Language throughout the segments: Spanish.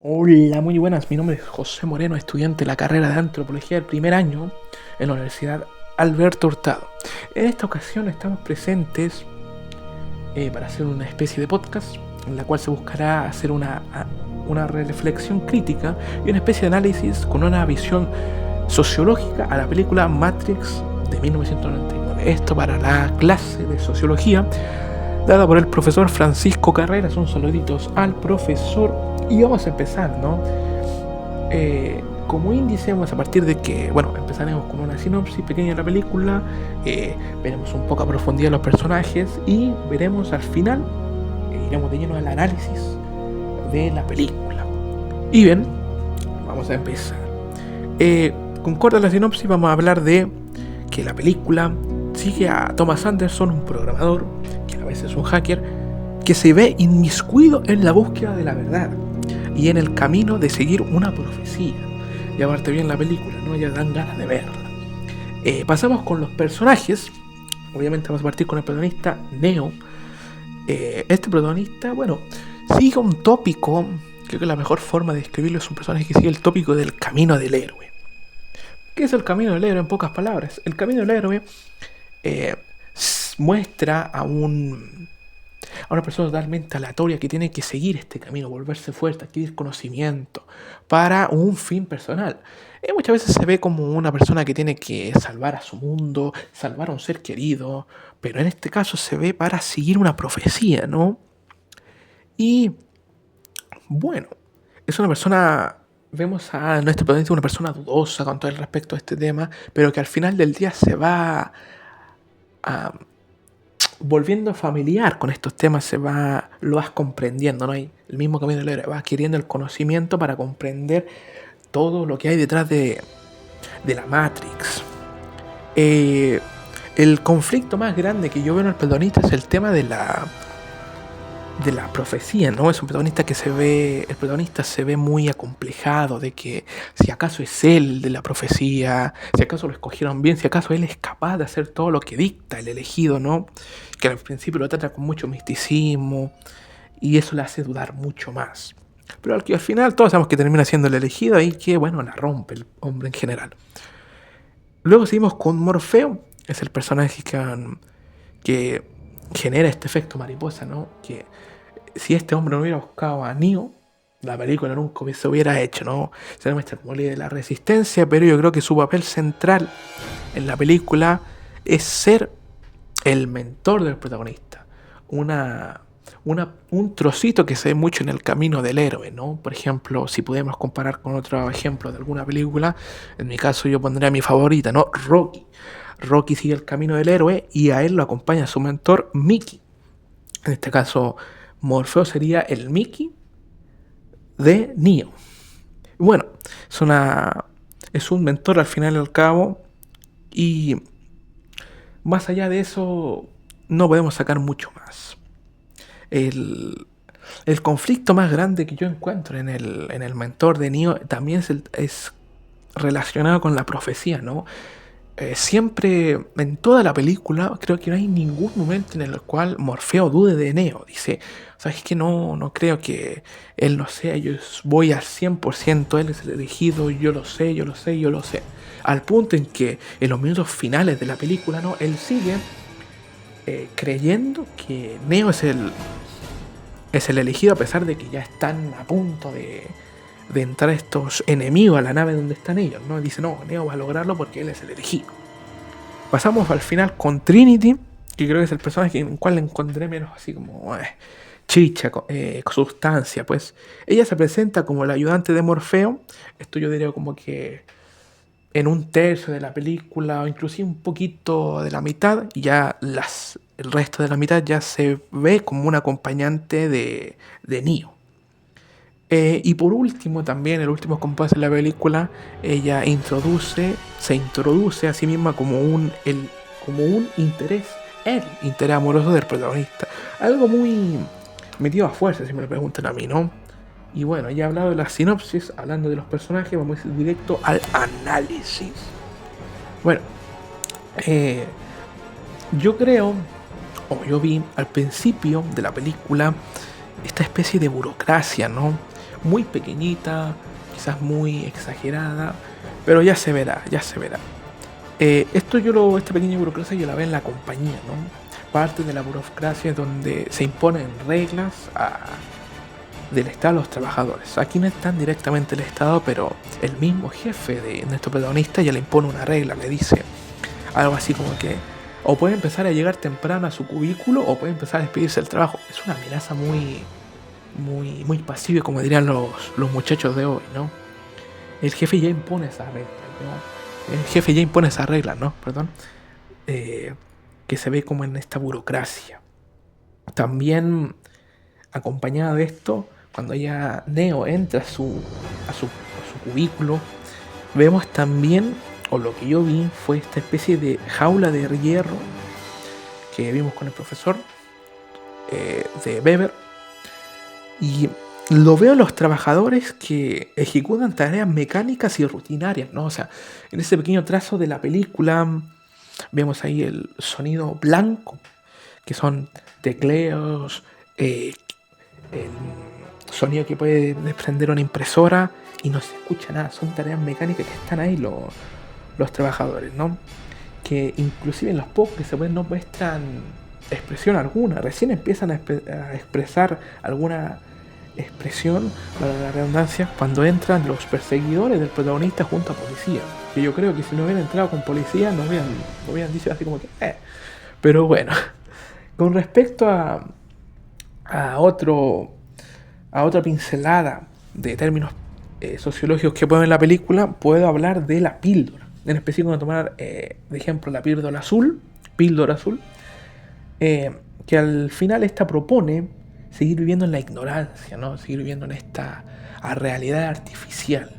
Hola, muy buenas. Mi nombre es José Moreno, estudiante de la carrera de Antropología del primer año en la Universidad Alberto Hurtado. En esta ocasión estamos presentes para hacer una especie de podcast en la cual se buscará hacer una reflexión crítica y una especie de análisis con una visión sociológica a la película Matrix de 1999. Esto para la clase de sociología dada por el profesor Francisco Carreras. Un saluditos al profesor. Y vamos a empezar, ¿no? Como índice vamos a partir de que, empezaremos con una sinopsis pequeña de la película, veremos un poco a profundidad los personajes y veremos al final, iremos de lleno al análisis de la película. Y bien, vamos a empezar. Concorda la sinopsis, vamos a hablar de que la película sigue a Thomas Anderson, un programador, que a veces es un hacker, que se ve inmiscuido en la búsqueda de la verdad y en el camino de seguir una profecía. Y aparte bien la película, ¿no? Ya dan ganas de verla. Pasamos con los personajes. Obviamente vamos a partir con el protagonista Neo. Este protagonista, sigue un tópico. Creo que la mejor forma de describirlo es un personaje que sigue el tópico del camino del héroe. ¿Qué es el camino del héroe en pocas palabras? El camino del héroe muestra a una persona totalmente aleatoria que tiene que seguir este camino, volverse fuerte, adquirir conocimiento para un fin personal. Muchas veces se ve como una persona que tiene que salvar a su mundo, salvar a un ser querido, pero en este caso se ve para seguir una profecía, ¿no? Y bueno, es una persona, vemos a nuestro protagonista una persona dudosa con todo el respecto a este tema, pero que al final del día se va volviendo familiar con estos temas, lo vas comprendiendo, ¿no? Hay el mismo camino del héroe, vas adquiriendo el conocimiento para comprender todo lo que hay detrás de la Matrix. El conflicto más grande que yo veo en el protagonista es el tema de la profecía, ¿no? Es un protagonista el protagonista se ve muy acomplejado de que si acaso es él de la profecía, si acaso lo escogieron bien, si acaso él es capaz de hacer todo lo que dicta el elegido, ¿no? Que al principio lo trata con mucho misticismo y eso le hace dudar mucho más. Pero al final todos sabemos que termina siendo el elegido y que, la rompe el hombre en general. Luego seguimos con Morfeo, es el personaje que genera este efecto mariposa, ¿no? Que si este hombre no hubiera buscado a Neo, la película nunca se hubiera hecho, ¿no? Se demuestra como líder de la resistencia, pero yo creo que su papel central en la película es ser el mentor del protagonista. Un trocito que se ve mucho en el camino del héroe, ¿no? Por ejemplo, si pudiéramos comparar con otro ejemplo de alguna película, en mi caso yo pondría mi favorita, ¿no? Rocky. Rocky sigue el camino del héroe y a él lo acompaña su mentor Mickey. En este caso, Morfeo sería el Mickey de Neo. Bueno, es un mentor al final y al cabo. Y más allá de eso, no podemos sacar mucho más. El conflicto más grande que yo encuentro en el mentor de Neo también es relacionado con la profecía, ¿no? Siempre, en toda la película, creo que no hay ningún momento en el cual Morfeo dude de Neo. Dice, ¿sabes qué? No creo que él no sea, yo voy al 100%, él es el elegido, yo lo sé. Al punto en que en los minutos finales de la película, ¿no? Él sigue creyendo que Neo es el elegido, a pesar de que ya están a punto de entrar estos enemigos a la nave donde están ellos, ¿no? Dice, no, Neo va a lograrlo porque él es el elegido. Pasamos al final con Trinity, que creo que es el personaje en el cual le encontré menos así como chicha, sustancia, pues. Ella se presenta como la ayudante de Morfeo. Esto yo diría como que en un tercio de la película, o inclusive un poquito de la mitad, y ya el resto de la mitad ya se ve como un acompañante de Neo. Y por último, también el último compás de la película, ella se introduce a sí misma como un interés, el interés amoroso del protagonista. Algo muy metido a fuerza, si me lo preguntan a mí, ¿no? Y bueno, ya he hablado de la sinopsis, hablando de los personajes, vamos a ir directo al análisis. Bueno, yo vi al principio de la película esta especie de burocracia, ¿no? muy pequeñita, quizás muy exagerada, pero ya se verá, ya se verá. Esta pequeña burocracia yo la veo en la compañía, ¿no? Parte de la burocracia donde se imponen reglas del Estado a los trabajadores. Aquí no están directamente el Estado, pero el mismo jefe de nuestro protagonista ya le impone una regla, le dice algo así como que o puede empezar a llegar temprano a su cubículo o puede empezar a despedirse del trabajo. Es una amenaza muy pasiva, como dirían los muchachos de hoy, ¿no? El jefe ya impone esa regla, ¿no? El jefe ya impone esa regla, ¿no? Perdón. Que se ve como en esta burocracia. También, acompañada de esto, cuando ya Neo entra a su cubículo, vemos también, o lo que yo vi, fue esta especie de jaula de hierro que vimos con el profesor de Weber. Y lo veo en los trabajadores que ejecutan tareas mecánicas y rutinarias, ¿no? O sea, en ese pequeño trazo de la película vemos ahí el sonido blanco, que son tecleos, el sonido que puede desprender una impresora y no se escucha nada. Son tareas mecánicas que están ahí los trabajadores, ¿no? Que inclusive en los pocos que se ven no muestran expresión alguna. Recién empiezan a expresar alguna expresión, para la redundancia, cuando entran los perseguidores del protagonista junto a policía. Que yo creo que si no hubieran entrado con policía no hubieran dicho así como que Pero bueno, con respecto a otra pincelada de términos sociológicos que puedo ver en la película, puedo hablar de la píldora. En específico, tomar de ejemplo la píldora azul, que al final esta propone seguir viviendo en la ignorancia, ¿no? Seguir viviendo en esta realidad artificial.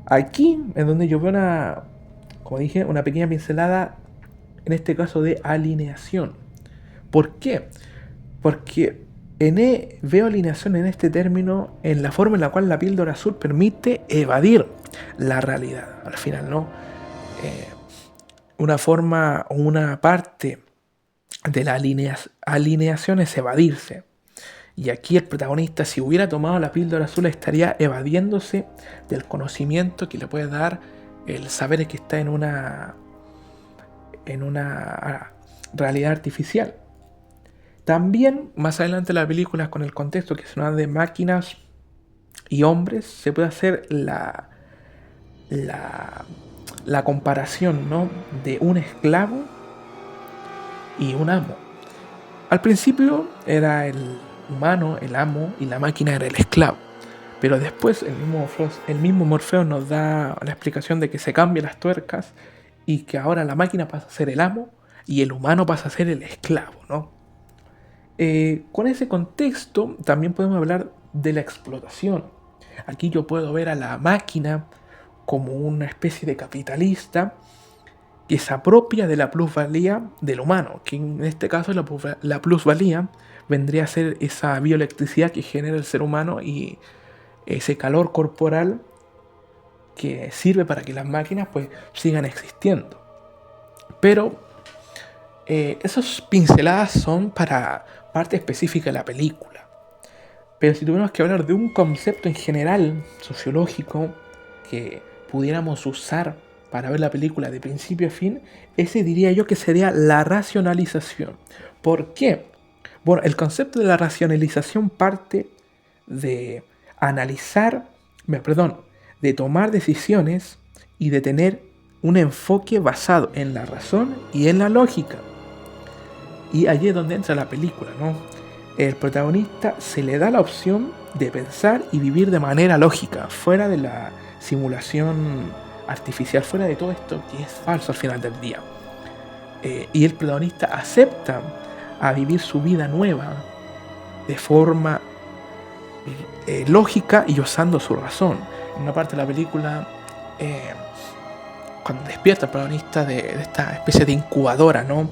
Aquí es donde yo veo como dije, una pequeña pincelada, en este caso de alineación. ¿Por qué? Porque veo alineación en este término en la forma en la cual la píldora azul permite evadir la realidad, al final, ¿no? Una forma o una parte de la alineación es evadirse. Y aquí el protagonista, si hubiera tomado la píldora azul, estaría evadiéndose del conocimiento que le puede dar el saber que está en una realidad artificial. También, más adelante en la película, con el contexto que se nos da de máquinas y hombres, se puede hacer la comparación, ¿no? De un esclavo y un amo. Al principio era el humano el amo y la máquina era el esclavo. Pero después el mismo Morfeo nos da la explicación de que se cambian las tuercas y que ahora la máquina pasa a ser el amo y el humano pasa a ser el esclavo, ¿no? Con ese contexto también podemos hablar de la explotación. Aquí yo puedo ver a la máquina como una especie de capitalista que se apropia de la plusvalía del humano, que en este caso la plusvalía vendría a ser esa bioelectricidad que genera el ser humano y ese calor corporal que sirve para que las máquinas pues sigan existiendo. Pero esas pinceladas son para parte específica de la película. Pero si tuviéramos que hablar de un concepto en general sociológico que pudiéramos usar para ver la película de principio a fin, ese diría yo que sería la racionalización. ¿Por qué? Bueno, el concepto de la racionalización parte de de tomar decisiones y de tener un enfoque basado en la razón y en la lógica. Y allí es donde entra la película, ¿no? El protagonista se le da la opción de pensar y vivir de manera lógica, fuera de la simulación artificial, fuera de todo esto que es falso al final del día. Y el protagonista acepta a vivir su vida nueva de forma lógica y usando su razón. En una parte de la película, cuando despierta el protagonista de esta especie de incubadora, ¿no?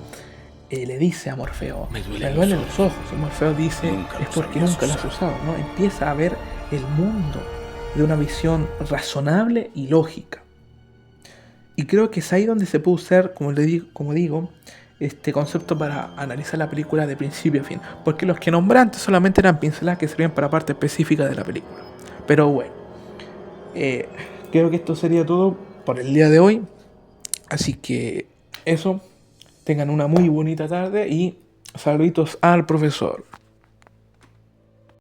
Le dice a Morfeo, me duelen los ojos. Y Morfeo dice, es porque nunca lo has usado, ¿no? Empieza a ver el mundo de una visión razonable y lógica. Y creo que es ahí donde se puede usar, como digo, este concepto para analizar la película de principio a fin. Porque los que nombré antes solamente eran pinceladas que servían para parte específica de la película. Pero bueno, creo que esto sería todo por el día de hoy. Así que eso, tengan una muy bonita tarde y saluditos al profesor.